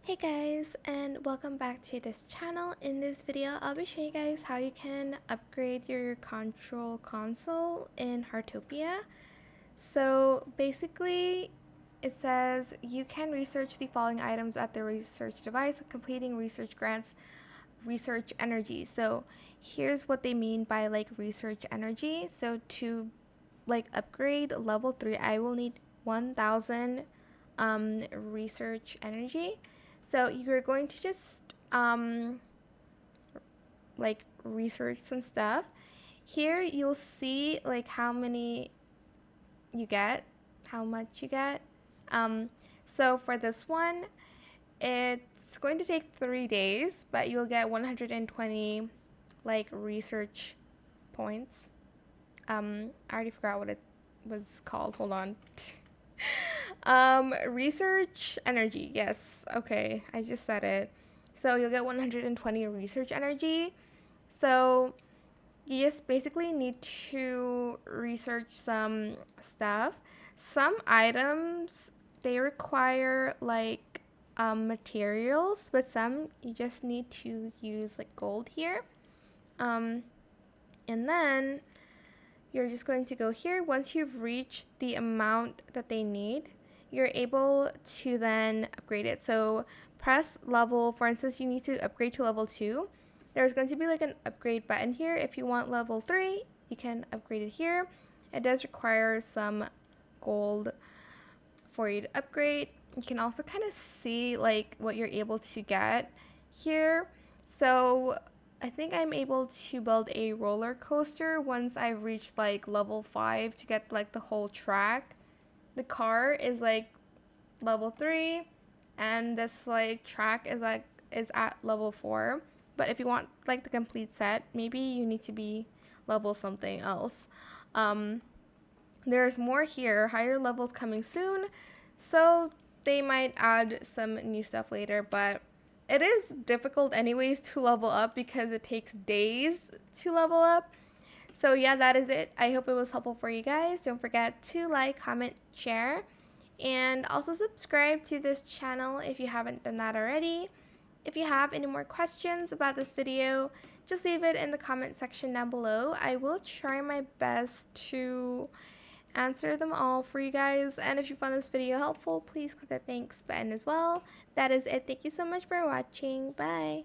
Hey guys, and welcome back to this channel. In this video, I'll be showing you guys how you can upgrade your control console in Heartopia. So basically, it says you can research the following items at the research device, completing research grants research energy. So here's what they mean by like research energy. So to like upgrade level 3, I will need 1000 research energy. So you're going to just like research some stuff. Here you'll see like how many you get, how much you get. So for this one, it's going to take 3 days, but you'll get 120 like research points. I already forgot what it was called. Hold on. Research energy. Yes. Okay. I just said it. So you'll get 120 research energy. So you just basically need to research some stuff. Some items, they require like materials, but some you just need to use like gold here. And then you're just going to go here. Once you've reached the amount that they need, you're able to then upgrade it. So press level, for instance, you need to upgrade to level 2. There's going to be like an upgrade button here. If you want level 3, you can upgrade it here. It does require some gold for you to upgrade. You can also kind of see like what you're able to get here. So I think I'm able to build a roller coaster once I've reached like level 5 to get like the whole track. The car is like level 3 and this like track is at level 4. But if you want like the complete set, maybe you need to be level something else. There's more here, higher levels coming soon, so they might add some new stuff later, but it is difficult anyways to level up because it takes days to level up. So yeah, that is it. I hope it was helpful for you guys. Don't forget to like, comment, share, and also subscribe to this channel if you haven't done that already. If you have any more questions about this video, just leave it in the comment section down below. I will try my best to answer them all for you guys, and if you found this video helpful, please click the thanks button as well. That is it. Thank you so much for watching. Bye.